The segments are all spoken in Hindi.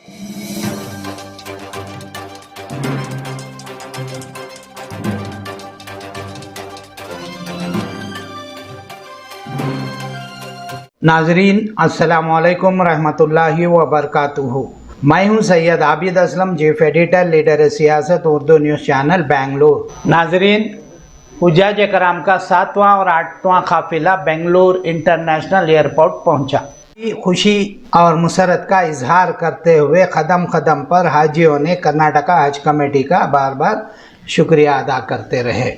नाजरीन अस्सलाम वालेकुम रहमतुल्लाहि व बरकातुहू। मैं हूं Syed Abid Aslam, chief editor, leader सियासत, उर्दू न्यूज़ चैनल बेंगलुरु। नाजरीन, हुज्जाज कराम का 7वां और 8वां काफिला बेंगलुरु इंटरनेशनल एयरपोर्ट पहुंचा। खुशी और मुसरत का इजहार करते हुए कदम कदम पर हाजियों ने कर्नाटका हज कमेटी का बार बार शुक्रिया अदा करते रहे।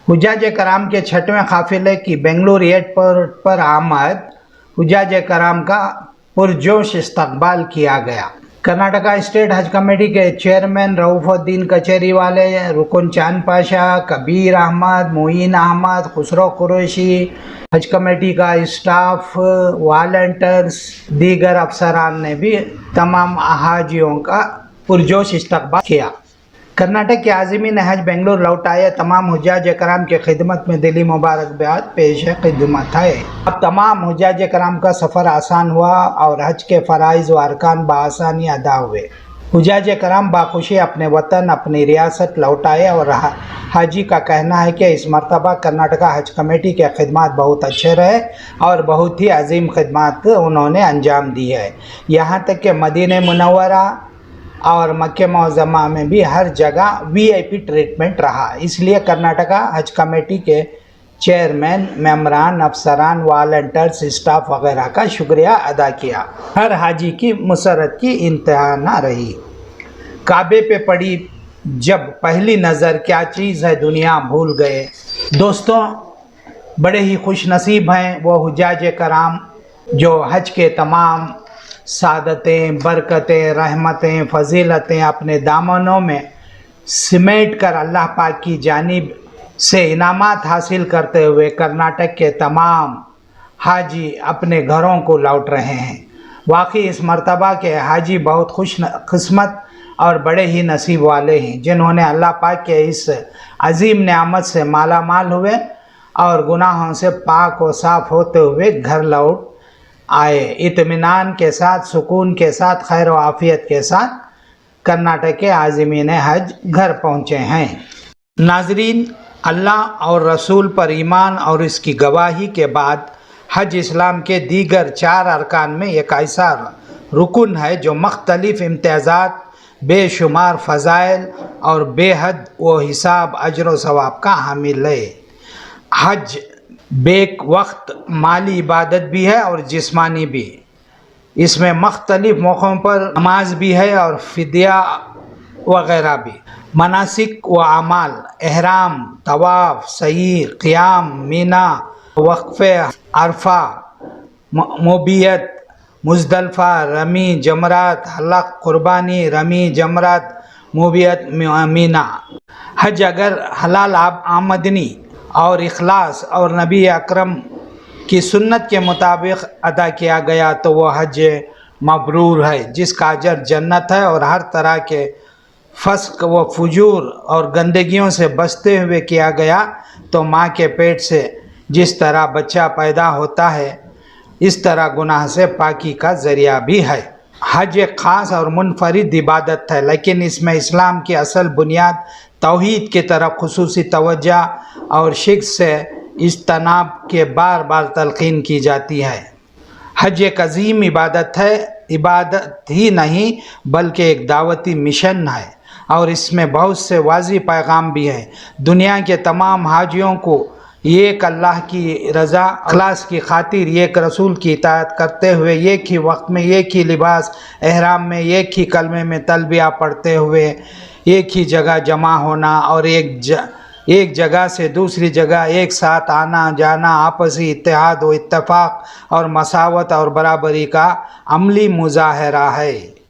हुज्जाज कराम के 6वें काफिले की बेंगलुरु एयरपोर्ट पर आमद हुज्जाज कराम का पुरजोश इस्तकबाल किया गया। कर्नाटका स्टेट हज कमेटी के चेयरमैन रऊफुद्दीन कचेरीवाले, रुकन चांद पाशा, कबीर अहमद, मोइन अहमद, खुसरो कुरैशी, हज कमेटी का स्टाफ, वॉलंटियर्स, दीगर अफसरान ने भी तमाम हाजियों का पुरजोश इस्तकबाल किया। कर्नाटक के आज़मीन हज बेंगलुरु लौट आए तमाम हुज्जाज कराम के खिदमत में दिली मुबारकबाद पेश खिदमत है। अब तमाम हुज्जाज कराम का सफ़र आसान हुआ और हज के फ़राइज़ व अरकान बआसानी अदा हुए। हुज्जाज कराम बाखुशी अपने वतन, अपनी रियासत लौट आए और हाजी का कहना है कि इस मरतबा कर्नाटका हज कमेटी के खिदमत बहुत अच्छे रहे और बहुत ही अजीम खिदमत उन्होंने अंजाम दी है। यहाँ तक कि मदीना मुनव्वरा और मक्के मुअज़्ज़मा में भी हर जगह वीआईपी ट्रीटमेंट रहा। इसलिए कर्नाटका हज कमेटी के चेयरमैन, मेंबरान, अफसरान, वॉलंटियर्स, स्टाफ वगैरह का शुक्रिया अदा किया। हर हाजी की मुसरत की इंतहा न रही। काबे पे पड़ी जब पहली नज़र क्या चीज़ है दुनिया भूल गए। दोस्तों, बड़े ही खुश नसीब हैं वो हुज्जाज कराम जो हज के तमाम सादतें, बरकतें, रहमतें, फजीलतें अपने दामनों में सिमेट कर अल्लाह पाक की जानिब से इनामात हासिल करते हुए कर्नाटक के तमाम हाजी अपने घरों को लौट रहे हैं। वाकई इस मर्तबा के हाजी बहुत खुश किस्मत और बड़े ही नसीब वाले हैं जिन्होंने अल्लाह पाक के इस अजीम नेमत से माला माल हुए और गुनाहों से पाक व साफ़ होते हुए घर लौट आए। इत्मीनान के साथ, सुकून के साथ, खैर व आफियत के साथ कर्नाटक के आज़मीन हज घर पहुँचे हैं। नाजरीन, अल्लाह और रसूल पर ईमान और इसकी गवाही के बाद हज इस्लाम के दीगर 4 अरकान में एक ऐसा रुकन है जो मुख्तलिफ इम्तियाज़ात, बेशुमार फ़ज़ाइल और बेहद व हिसाब अजर व सवाब का हामिल है। हज बेक वक्त माली इबादत भी है और जिस्मानी भी। इसमें मुख्तलिफ मौक़ों पर नमाज भी है और फ़िदिया वग़ैरह भी। मनासिक व अमाल, एहराम, तवाफ़, सईर, क़ियाम, मीना, वक़फ़े अरफ़ा, मुबीयत, मुज़दलिफ़ा, रमी, जमरात, हलक़, क़ुरबानी, रमी, जमरात, मुबीयत, मीना। हज अगर हलाल आमदनी और इखलास और नबी अकरम की सुन्नत के मुताबिक अदा किया गया तो वह हज मबरूर है जिसका अजर जन्नत है। और हर तरह के फ़स्क व फुजूर और गंदगियों से बचते हुए किया गया तो माँ के पेट से जिस तरह बच्चा पैदा होता है इस तरह गुनाह से पाकी का ज़रिया भी है। हज एक ख़ास और मुनफरिद इबादत है, लेकिन इसमें इस्लाम की असल बुनियाद तौहीद की तरफ खुसूसी तवज्जो और शिर्क से इज्तनाब के बार बार तलक़ीन की जाती है। हज एक अजीम इबादत है, इबादत ही नहीं बल्कि एक दावती मिशन है और इसमें बहुत से वाज़ी पैगाम भी हैं। दुनिया के तमाम हाजियों को एक अल्लाह की रज़ा अखलास की खातिर एक रसूल की इताअत करते हुए एक ही वक्त में एक ही लिबास एहराम में एक ही कलमे में तलबिया पढ़ते हुए एक ही जगह जमा होना और एक जगह से दूसरी जगह एक साथ आना जाना आपसी इत्तेहाद व इत्तफाक और मसावत और बराबरी का अमली मुज़ाहरा है।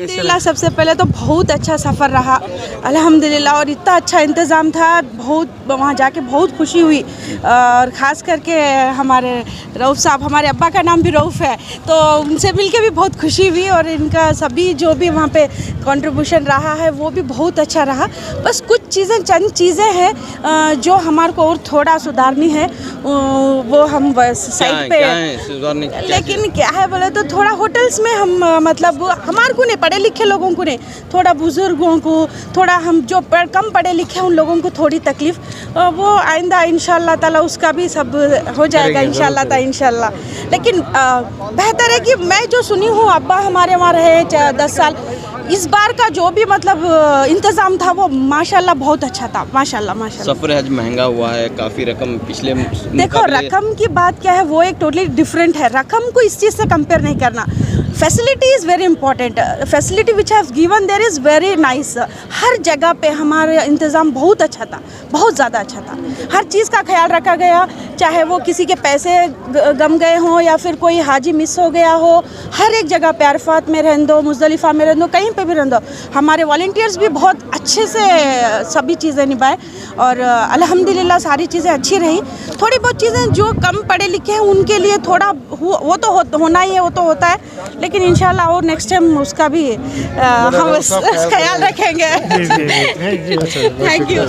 अल्हम्दुलिल्लाह सबसे पहले तो बहुत अच्छा सफ़र रहा अल्हम्दुलिल्लाह, और इतना अच्छा इंतज़ाम था, बहुत वहाँ जाके बहुत खुशी हुई। और ख़ास करके हमारे रऊफ़ साहब, हमारे अब्बा का नाम भी रऊफ़ है, तो उनसे मिलके भी बहुत खुशी हुई। और इनका सभी जो भी वहाँ पे कंट्रीब्यूशन रहा है वो भी बहुत अच्छा रहा। बस कुछ चीज़ें, चंद चीज़ें हैं जो हमारे को और थोड़ा सुधारनी है, वो हम बस साइड पे। लेकिन क्या है बोले तो थोड़ा होटल्स में हम मतलब हमारे को नहीं, पढ़े लिखे लोगों को नहीं, थोड़ा बुज़ुर्गों को, थोड़ा हम जो कम पढ़े लिखे उन लोगों को थोड़ी तकलीफ़, वो आइंदा इंशाल्लाह ताला उसका भी सब हो जाएगा इंशाल्लाह। लेकिन बेहतर है कि मैं जो सुनी हूँ, अब्बा हमारे वहाँ रहे 10 साल, इस बार का जो भी मतलब इंतज़ाम था वो माशाल्लाह बहुत अच्छा था, माशाल्लाह। सफ़र हज महंगा हुआ है काफ़ी, रकम पिछले देखो रकम की बात क्या है, वो एक टोटली डिफरेंट है, रकम को इस चीज़ से कंपेयर नहीं करना। Facility is very important, facility which have given there is very nice. हर जगह पे हमारा इंतज़ाम बहुत अच्छा था, बहुत ज़्यादा अच्छा था। हर चीज़ का ख्याल रखा गया, चाहे वो किसी के पैसे गम गए हों या फिर कोई हाजी मिस हो गया हो। हर एक जगह पे अरफात में रहने दो, मुज़दलिफ़ा में रहने दो, कहीं पे भी रहने दो, हमारे वॉलंटियर्स भी बहुत अच्छे से सभी चीज़ें निभाए। और अल्हम्दुलिल्लाह सारी चीज़ें अच्छी रही। थोड़ी बहुत चीज़ें जो कम पढ़े लिखे हैं उनके लिए थोड़ा वो तो होना ही है, वो तो होता है, लेकिन इंशाल्लाह और नेक्स्ट टाइम उसका भी हम ख्याल रखेंगे। Thank you.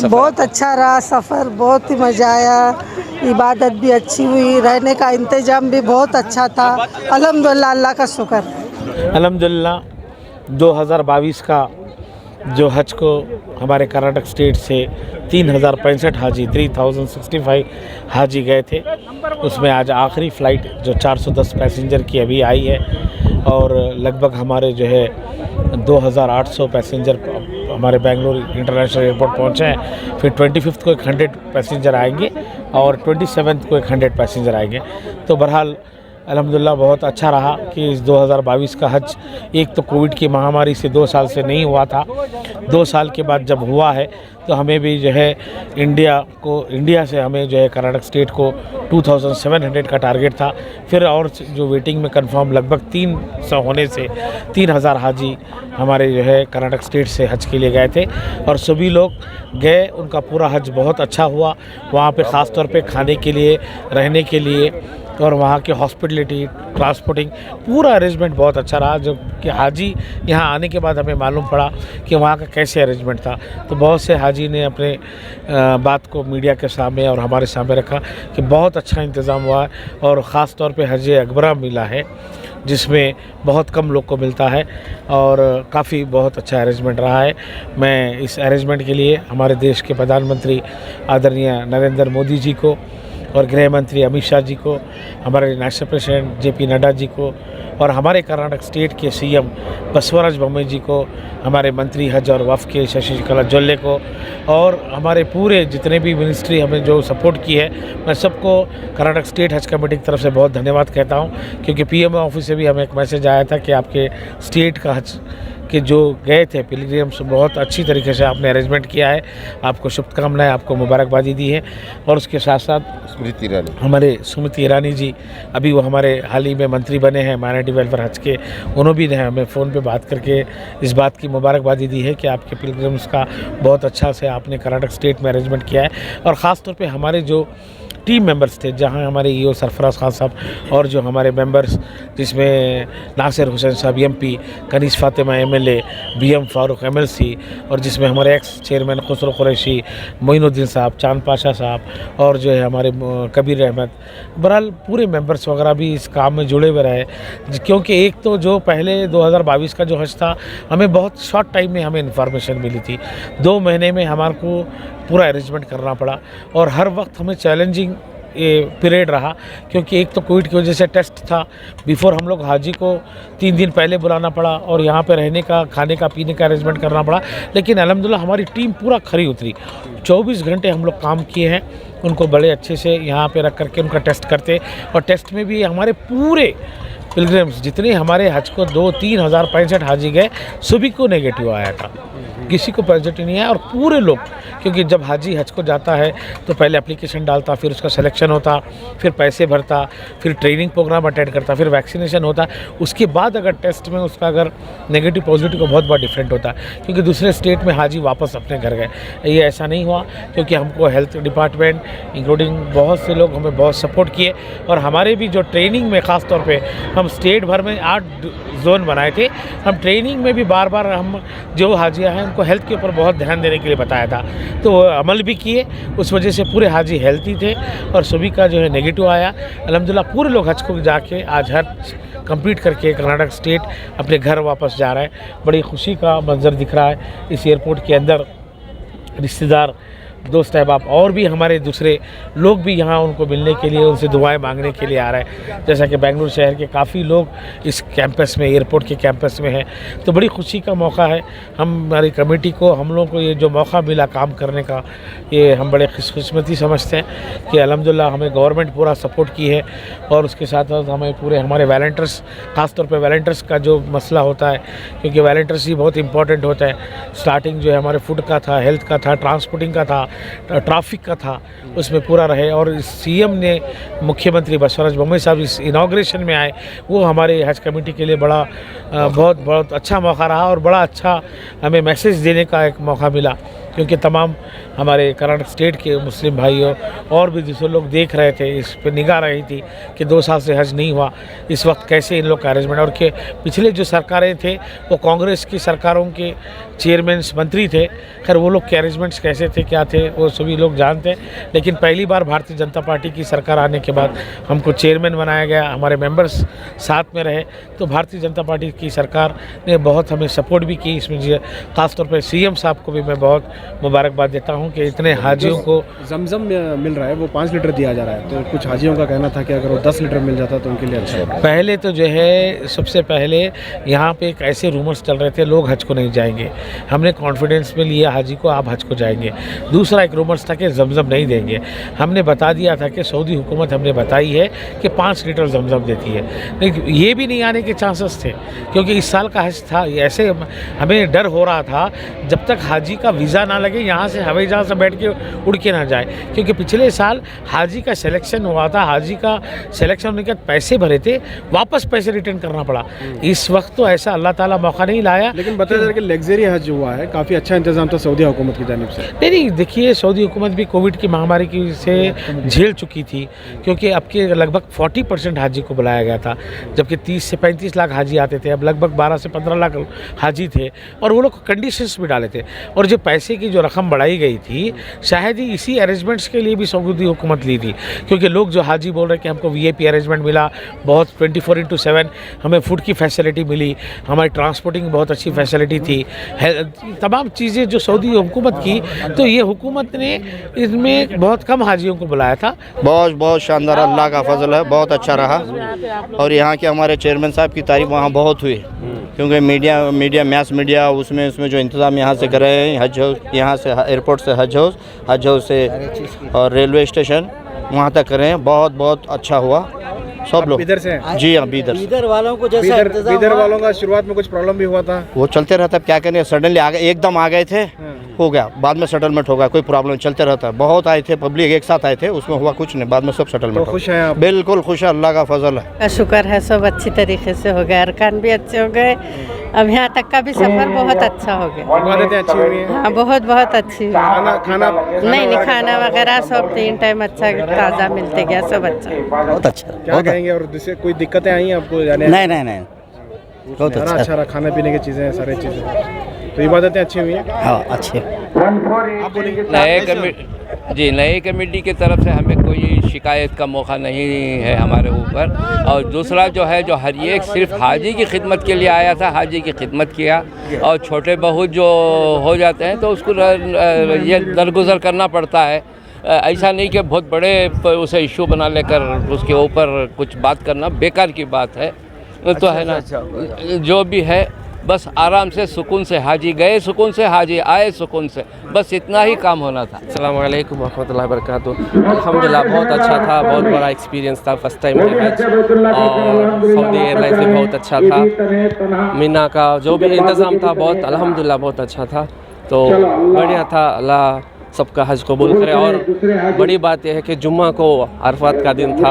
बहुत अच्छा रहा सफ़र, बहुत ही मज़ा आया, इबादत भी अच्छी हुई, रहने का इंतज़ाम भी बहुत अच्छा था। अल्हम्दुलिल्लाह, अल्लाह का शुक्र। अल्हम्दुलिल्लाह 2022 का जो हज को हमारे कर्नाटक स्टेट से 3065 हाजी 3065 हाजी गए थे, उसमें आज आखिरी फ़्लाइट जो 410 पैसेंजर की अभी आई है, और लगभग हमारे जो है 2800 पैसेंजर हमारे बेंगलुरु इंटरनेशनल एयरपोर्ट पहुंचे हैं। फिर 25 को 100 पैसेंजर आएंगे और 27 को 100 पैसेंजर आएंगे। तो बहरहाल अल्हम्दुलिल्लाह बहुत अच्छा रहा कि इस 2022 का हज, एक तो कोविड की महामारी से 2 साल से नहीं हुआ था, 2 साल के बाद जब हुआ है तो हमें भी जो है इंडिया से हमें जो है कर्नाटक स्टेट को 2700 का टारगेट था। फिर और जो वेटिंग में कंफर्म लगभग 300 होने से 3000 हाजी हमारे जो है कर्नाटक स्टेट से हज के लिए गए थे, और सभी लोग गए, उनका पूरा हज बहुत अच्छा हुआ। वहाँ पे ख़ास तौर पे खाने के लिए, रहने के लिए और वहाँ की हॉस्पिटलिटी, ट्रांसपोर्टिंग, पूरा अरेंजमेंट बहुत अच्छा रहा। जो कि हाजी यहाँ आने के बाद हमें मालूम पड़ा कि वहाँ का कैसे अरेंजमेंट था, तो बहुत से हाजी ने अपने बात को मीडिया के सामने और हमारे सामने रखा कि बहुत अच्छा इंतज़ाम हुआ है, और ख़ास तौर पे हज अकबरा मिला है जिसमें बहुत कम लोग को मिलता है, और काफ़ी बहुत अच्छा अरेंजमेंट रहा है। मैं इस अरेंजमेंट के लिए हमारे देश के प्रधानमंत्री आदरणीय नरेंद्र मोदी जी को और गृह मंत्री अमित शाह जी को, हमारे national president JP Nadda ji को, और हमारे कर्नाटक स्टेट के CM बसवराज बोम्मई जी को, हमारे मंत्री हज और वफ़ के शशिकला जोल्ले को, और हमारे पूरे जितने भी मिनिस्ट्री हमें जो सपोर्ट की है, मैं सबको कर्नाटक स्टेट हज कमेटी की तरफ से बहुत धन्यवाद कहता हूँ। क्योंकि PMO ऑफिस से भी हमें एक मैसेज आया था कि आपके स्टेट का हज के जो गए थे पिलग्रिम्स, बहुत अच्छी तरीके से आपने अरेंजमेंट किया है, आपको शुभकामनाएं, आपको मुबारकबादी दी है। और उसके साथ साथ हमारे स्मृति ईरानी जी, अभी वो हमारे हाल ही में मंत्री बने हैं माइनॉरिटी वेलफेयर हज के, उन्होंने भी हमें फ़ोन पे बात करके इस बात की मुबारकबादी दी है कि आपके पिलग्रिम्स का बहुत अच्छा से आपने कर्नाटक स्टेट में अरेंजमेंट किया है। और ख़ास तौर पे हमारे जो टीम मेंबर्स थे, जहां हमारे EO सरफराज खान साहब और जो हमारे मेंबर्स जिसमें नासिर हुसैन साहब MP, Kaneez Fatima MLA, BM Farooq MLC, और जिसमें हमारे एक्स चेयरमैन खुसरो कुरैशी, मोइनुद्दीन साहब, चांद पाशा साहब, और जो है हमारे कबीर अहमद, बहरहाल पूरे मेंबर्स वगैरह भी इस काम में जुड़े हुए रहे। क्योंकि एक तो जो पहले 2022 का जो हज था, हमें बहुत शॉर्ट टाइम में हमें इन्फॉर्मेशन मिली थी, 2 महीने में हमारे को पूरा अरेंजमेंट करना पड़ा, और हर वक्त हमें चैलेंजिंग पीरियड रहा। क्योंकि एक तो कोविड की वजह से टेस्ट था, बिफोर हम लोग हाजी को 3 दिन पहले बुलाना पड़ा, और यहाँ पे रहने का, खाने का, पीने का अरेंजमेंट करना पड़ा। लेकिन अल्हम्दुलिल्लाह हमारी टीम पूरा खरी उतरी, 24 घंटे हम लोग काम किए हैं, उनको बड़े अच्छे से यहाँ पे रख करके उनका टेस्ट करते, और टेस्ट में भी हमारे पिलग्रिम्स जितने हमारे हज को 2-3 हज़ार 65 हाजी गए, सभी को नेगेटिव आया था, किसी को पॉजिटिव नहीं आया। और पूरे लोग, क्योंकि जब हाजी हज को जाता है तो पहले एप्लीकेशन डालता, फिर उसका सिलेक्शन होता, फिर पैसे भरता, फिर ट्रेनिंग प्रोग्राम अटेंड करता, फिर वैक्सीनेशन होता, उसके बाद अगर टेस्ट में उसका अगर नेगेटिव पॉजिटिव का बहुत बड़ा डिफरेंट होता है, क्योंकि दूसरे स्टेट में हाजी वापस अपने घर गए। ये ऐसा नहीं हुआ, क्योंकि हमको हेल्थ डिपार्टमेंट इंक्लूडिंग बहुत से लोग हमें बहुत सपोर्ट किए। और हमारे भी जो ट्रेनिंग में ख़ास तौर पे हम स्टेट भर में 8 जोन बनाए थे, हम ट्रेनिंग में भी बार बार हम जो हाजियाँ हैं उनको हेल्थ के ऊपर बहुत ध्यान देने के लिए बताया था, तो वो अमल भी किए। उस वजह से पूरे हाजी हेल्थी थे और सभी का जो है नेगेटिव आया। अल्हम्दुलिल्लाह पूरे लोग हज को जाके आज हज कंप्लीट करके कर्नाटक स्टेट अपने घर वापस जा रहा है। बड़ी खुशी का मंजर दिख रहा है इस एयरपोर्ट के अंदर। रिश्तेदार, दोस्त अहबाब और भी हमारे दूसरे लोग भी यहाँ उनको मिलने के लिए, उनसे दुआएं मांगने के लिए आ रहे हैं। जैसा कि बेंगलुरु शहर के काफ़ी लोग इस कैंपस में, एयरपोर्ट के कैंपस में हैं, तो बड़ी खुशी का मौका है। हमारी कमेटी को, हम लोगों को ये जो मौका मिला काम करने का, ये हम बड़े खुशकिस्मती समझते हैं कि अल्हम्दुलिल्लाह हमें गवर्नमेंट पूरा सपोर्ट की है। और उसके साथ साथ हमें पूरे हमारे वॉलंटियर्स, ख़ासतौर पर वॉलंटियर्स का जो मसला होता है, क्योंकि वॉलंटियर्स ही बहुत इंपॉर्टेंट होता है। स्टार्टिंग जो है हमारे फूड का था, हेल्थ का था, ट्रांसपोर्टिंग का था, ट्रैफिक का था, उसमें पूरा रहे। और सीएम ने, मुख्यमंत्री बसवराज बोम्मई साहब इस इनाग्रेशन में आए, वो हमारे हज कमेटी के लिए बड़ा बहुत अच्छा मौका रहा और बड़ा अच्छा हमें मैसेज देने का एक मौका मिला, क्योंकि तमाम हमारे कर्नाटक स्टेट के मुस्लिम भाइयों और भी दूसरे लोग देख रहे थे, इस पर निगाह रही थी कि 2 साल से हज नहीं हुआ, इस वक्त कैसे इन लोग का अरेंजमेंट। और कि पिछले जो सरकारें थे वो कांग्रेस की सरकारों के चेयरमैन मंत्री थे, खैर वो लोग के अरेंजमेंट्स कैसे थे, क्या थे, वो सभी लोग जानते हैं। लेकिन पहली बार भारतीय जनता पार्टी की सरकार आने के बाद हमको चेयरमैन बनाया गया, हमारे मेंबर्स साथ में रहे, तो भारतीय जनता पार्टी की सरकार ने बहुत हमें सपोर्ट भी की इसमें। ख़ासतौर पर सीएम साहब को भी मैं बहुत मुबारकबाद देता हूं कि इतने हाजियों को जमजम मिल रहा है, वो 5 लीटर दिया जा रहा है, तो कुछ हाजियों का कहना था कि अगर वो 10 लीटर मिल जाता तो उनके लिए अच्छा होता। पहले तो जो है सबसे पहले यहाँ पे एक ऐसे रूमर्स चल रहे थे लोग हज को नहीं जाएंगे, हमने कॉन्फिडेंस में लिया हाजी को आप हज को जाएंगे। दूसरा एक रूमर्स था कि जमजम नहीं देंगे, हमने बता दिया था कि सऊदी हुकूमत हमने बताई है कि 5 लीटर जमजम देती है, लेकिन ये भी नहीं आने के चांसेस थे, क्योंकि इस साल का हज था। ऐसे हमें डर हो रहा था जब तक हाजी का वीज़ा ना लगे, यहाँ से हवाई जहाज़ से बैठ के उड़ के ना जाए, क्योंकि पिछले साल हाजी का सिलेक्शन हुआ था, हाजी का सिलेक्शन होने के बाद पैसे भरे थे, वापस पैसे रिटर्न करना पड़ा। इस वक्त तो ऐसा अल्लाह ताला मौका नहीं लाया। लेकिन बताया जा रहा है कि लग्जरी हज हुआ है, काफ़ी अच्छा इंतजाम था सऊदी हुकूमत की जानिब से। नहीं, देखिए सऊदी हुकूमत भी कोविड की महामारी की से झेल चुकी थी, क्योंकि अब के लगभग 40% हाजी को बुलाया गया था, जबकि 30 से 35 लाख हाजी आते थे, अब लगभग 12 से 15 लाख हाजी थे, और वो लोग कंडीशंस भी डाले थे। और जो पैसे की जो रकम बढ़ाई गई थी, शायद ही इसी अरेंजमेंट्स के लिए भी सऊदी हुकूमत ली थी, क्योंकि लोग जो हाजी बोल रहे कि हमको वीआईपी अरेंजमेंट मिला, बहुत 24/7 हमें फूड की फैसिलिटी मिली, हमारी ट्रांसपोर्टिंग बहुत अच्छी फैसिलिटी थी, तमाम चीज़ें जो सऊदी हुकूमत की, तो ये हुकूमत ने इसमें बहुत कम हाजियों को बुलाया था। बहुत शानदार, अल्लाह का फजल है, बहुत अच्छा रहा। और यहाँ के हमारे चेयरमैन साहब की तारीफ वहाँ बहुत हुई, क्योंकि मीडिया मैस मीडिया उसमें जो इंतज़ाम यहाँ से कर रहे हैं, हज हाउस, यहाँ से एयरपोर्ट से हज हाउस से और रेलवे स्टेशन वहाँ तक कर रहे हैं, बहुत अच्छा हुआ। सब लोग इधर से हैं? जी हाँ, बीदर वालों को जैसा बीदर वालों का शुरुआत में कुछ प्रॉब्लम भी हुआ था, वो चलते रहता है, क्या करें, सडनली आ गए, एकदम आ गए थे, हो गया, बाद में सेटलमेंट होगा, कोई प्रॉब्लम चलते रहता है। बहुत आए थे, पब्लिक एक साथ आए थे, उसमें हुआ कुछ नहीं, बाद में सब सेटलमेंट। तो खुश हैं आप? बिल्कुल खुश है, अल्लाह का फजल है। शुक्र है, सब अच्छी तरीके से हो गया, अरकान भी अच्छे हो गए, अब यहाँ तक का भी सफ़र बहुत अच्छा हो गया। इबादतें अच्छी हुई हैं? हाँ, बहुत अच्छी हुई। खाना नहीं, खाना वगैरह सब 3 टाइम अच्छा ताज़ा मिलते गया, सब अच्छा। बहुत अच्छा। क्या कहेंगे, और जिससे कोई दिक्कतें आई हैं आपको जाने? नहीं, बहुत अच्छा रहा, खाने पीने की चीज़ें, सारी चीज़ें, तो इबादतें अच्छी हुई हैं? हाँ, अच्छे। आप बोलिए। नई कमेटी की तरफ से हमें कोई शिकायत का मौका नहीं है हमारे ऊपर। और दूसरा जो है, जो हर एक सिर्फ हाजी की खिदमत के लिए आया था, हाजी की खिदमत किया, और छोटे बहुत जो हो जाते हैं तो उसको ये दरगुजर करना पड़ता है। ऐसा नहीं कि बहुत बड़े उसे इशू बना लेकर उसके ऊपर कुछ बात करना बेकार की बात है, तो है ना। जो भी है बस आराम से सुकून से हाजी गए, सुकून से हाजी आए, सुकून से, बस इतना ही काम होना था। अस्सलाम वालेकुम रहमतुल्लाहि वबरकातुहू। अल्हम्दुलिल्लाह बहुत अच्छा था, बहुत बड़ा एक्सपीरियंस था, फर्स्ट टाइम हज, और सऊदी एयरलाइंस भी बहुत अच्छा था। मीना का जो भी इंतज़ाम था बहुत अल्हम्दुलिल्लाह बहुत अच्छा था, तो बढ़िया था। अल्लाह सबका हज कबूल करे। और बड़ी बात यह है कि जुम्मा को अरफात का दिन था,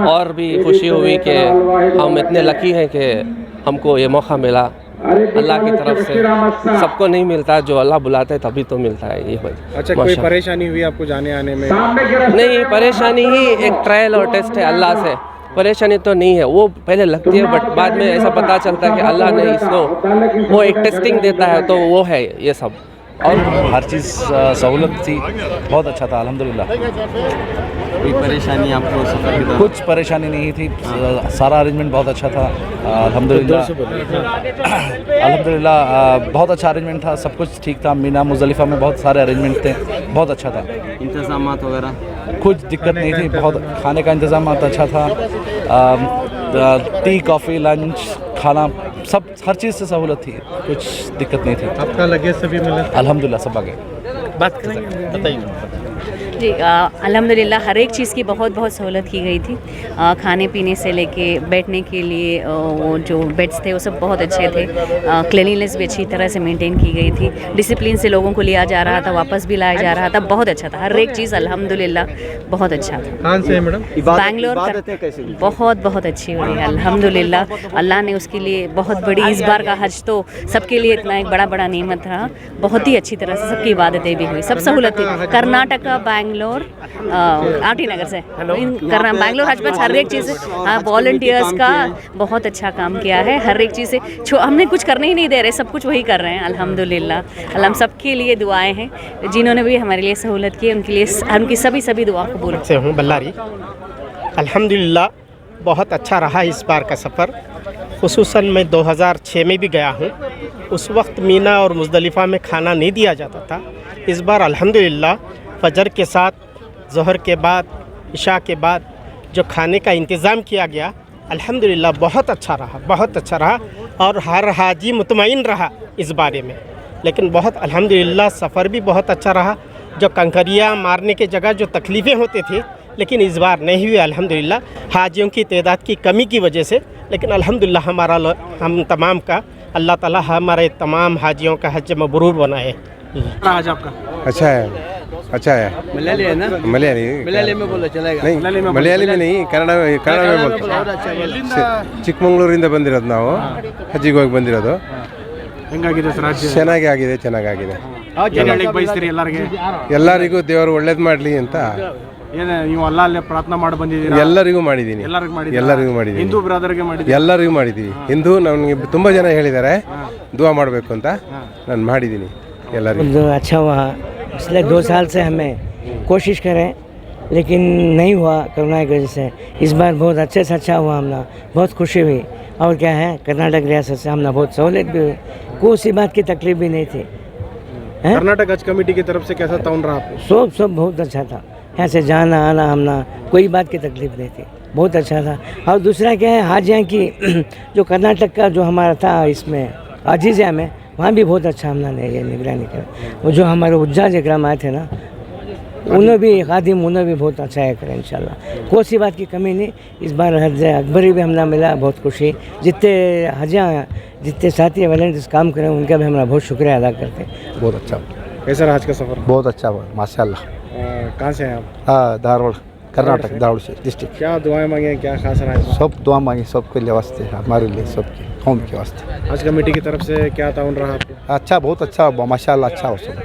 और भी खुशी हुई कि हम इतने लकी हैं कि हमको ये मौका मिला। अल्लाह की तरफ से सबको नहीं मिलता, जो अल्लाह बुलाता है तभी तो मिलता है। ये वजह। अच्छा, कोई परेशानी हुई आपको जाने आने में? नहीं, परेशानी ही एक ट्रायल और टेस्ट है अल्लाह से, परेशानी तो नहीं है। वो पहले लगती है बट बाद में ऐसा पता चलता है कि अल्लाह ने इसको वो एक टेस्टिंग देता है, तो वो है ये सब। और हर चीज़ सहूलत थी, बहुत अच्छा था अल्हम्दुलिल्लाह। कोई परेशानी आपको सफ़र के दौरान? कुछ परेशानी नहीं थी, सारा अरेंजमेंट बहुत अच्छा था अल्हम्दुलिल्लाह। अल्हम्दुलिल्लाह बहुत अच्छा अरेंजमेंट था, सब कुछ ठीक था। मीना मुज़दलिफ़ा में बहुत सारे अरेंजमेंट थे, बहुत अच्छा था। इंतज़ामात वगैरह कुछ दिक्कत नहीं थी, बहुत खाने का इंतज़ाम अच्छा था। टी, कॉफ़ी, लंच, खाना सब हर चीज़ से सहूलत थी, कुछ दिक्कत नहीं थी। आपका लगेज सभी मिला? अल्हम्दुलिल्लाह सब आ गए। बात बताइए। जी अल्हम्दुलिल्लाह हर एक चीज़ की बहुत बहुत सहूलत की गई थी। खाने पीने से लेके बैठने के लिए वो जो बेड्स थे वो सब बहुत अच्छे थे। क्लीनिनेस भी अच्छी तरह से मेंटेन की गई थी। डिसिप्लिन से लोगों को लिया जा रहा था, वापस भी लाया जा रहा था, बहुत अच्छा था। हर एक चीज़ अल्हम्दुलिल्लाह बहुत अच्छा था। कहाँ से है मैडम? बैंगलोर बहुत बहुत अच्छी हुई है अल्हम्दुलिल्लाह। अल्लाह ने उसके लिए बहुत बड़ी, इस बार का हज तो सबके लिए इतना एक बड़ा नेमत रहा। बहुत ही अच्छी तरह से सबकी इबादतें भी हुई, सब सहूलत थी। कर्नाटक, बैंगलोर, आरटी नगर से बैंगलोर हज पर हर एक चीज़, वॉलंटियर्स का बहुत अच्छा काम किया है। हर एक चीज़ से हमने कुछ करने ही नहीं दे रहे, सब कुछ वही कर रहे हैं अल्हम्दुलिल्लाह। अल्लाह सबके लिए दुआएं हैं, जिन्होंने भी हमारे लिए सहूलत की उनके लिए उनकी सभी दुआ कबूल से हूँ। बल्लारी अल्हम्दुलिल्लाह बहुत अच्छा रहा इस बार का सफ़र। खुसूसन मैं 2006 में भी गया हूँ, उस वक्त मीना और मुज़दलिफ़ा में खाना नहीं दिया जाता था। इस बार अल्हम्दुलिल्लाह फजर के साथ, ज़ोहर के बाद, इशा के बाद जो खाने का इंतज़ाम किया गया अल्हम्दुलिल्लाह बहुत अच्छा रहा, बहुत अच्छा रहा। और हर हाजी मुतमईन रहा इस बारे में। लेकिन बहुत अल्हम्दुलिल्लाह सफ़र भी बहुत अच्छा रहा। जो कंकरियाँ मारने के जगह जो तकलीफ़ें होती थी, लेकिन इस बार नहीं हुई अल्हम्दुलिल्लाह, हाजियों की तादाद की कमी की वजह से। लेकिन अल्हम्दुलिल्लाह हम तमाम का अल्लाह ताला हमारे तमाम हाजियों का हज मबरूर बनाए। आज आपका अच्छा है, अच्छा है। मलयाली है ना? मलयाली में बोलो चलेगा? नहीं, मलयाली में नहीं, ಕನ್ನಡ में बोलते। ಚಿಕ್ಕಮಗಳೂರಿಂದ ಬಂದಿರೋದು ನಾವು, ಹಜ್ಜಿಗೆ ಹೋಗಿ ಬಂದಿರೋದು। ಹೆಂಗಾಗಿದೆ ಸರ್ ರಾಜ್ಯ? ಚೆನ್ನಾಗಿದೆ. ಏನು ಬಯಸ್ತೀರಿ ಎಲ್ಲರಿಗೆ? ಎಲ್ಲರಿಗೂ ದೇವರು ಒಳ್ಳೇದು ಮಾಡಲಿ ಅಂತ ಏನು ನೀವು ಅಲ್ಲೇ ಪ್ರಾರ್ಥನೆ ಮಾಡಿ ಬಂದಿದ್ದೀರಾ? ಎಲ್ಲರಿಗೂ ಮಾಡಿದ್ದೀನಿ, ಎಲ್ಲರಿಗೂ ಮಾಡಿದ್ದೀನಿ, ಹಿಂದೂ ಬ್ರದರ್ಗೆ ಮಾಡಿದ್ದೀನಿ, ಎಲ್ಲರಿಗೂ ಮಾಡಿದ್ದೀವಿ। ಹಿಂದೂ ನನಗೆ ತುಂಬ ಜನ ಹೇಳಿದ್ದಾರೆ ದುआ ಮಾಡಬೇಕು ಅಂತ, ನಾನು ಮಾಡಿದ್ದೀನಿ ಎಲ್ಲರಿಗೂ। अच्छा हुआ, पिछले 2 साल से हमें कोशिश करें लेकिन नहीं हुआ कोरोना की वजह से। इस बार बहुत अच्छे से अच्छा हुआ, हमने बहुत खुशी हुई। और क्या है, कर्नाटक रियासत से हमने बहुत सहूलियत भी हुई, कोई सी बात की तकलीफ भी नहीं थी। कर्नाटक हज कमेटी की तरफ से कैसा ताउन रहा आपको? सब बहुत अच्छा था। यहाँ से जाना आना हमने कोई बात की तकलीफ नहीं थी, बहुत अच्छा था। और दूसरा क्या है, हाजियाँ की जो कर्नाटक का जो हमारा था इसमें अजीज़िया में, वहाँ भी बहुत अच्छा हमने ये निगरानी करा। वो जो हमारे उज्जाज इकराम आए थे ना, उन्हें भी खादिम, उन्हें भी बहुत अच्छा है करें इंशाल्लाह। कोई सी बात की कमी नहीं। इस बार हज अकबरी भी हमने मिला, बहुत खुशी। जितने हजियाँ, जितने साथी वॉलंटियर्स काम करें उनका भी हमारा बहुत शुक्रिया अदा करते। बहुत अच्छा। कैसा रहा आज का सफ़र? बहुत अच्छा हुआ माशाल्लाह। कहाँ से हैं आप? धारवाड़, कर्नाटक, धारवाड़ से डिस्ट्रिक्ट। क्या दुआएं मांगे, क्या खास रहा है? सब दुआ मांगी, सबके लिए वास्ते, हमारे लिए, सबके कौम के वास्ते। आज कमेटी की तरफ से क्या ताउन रहा आपको? अच्छा, बहुत अच्छा माशाल्लाह, अच्छा हो सब।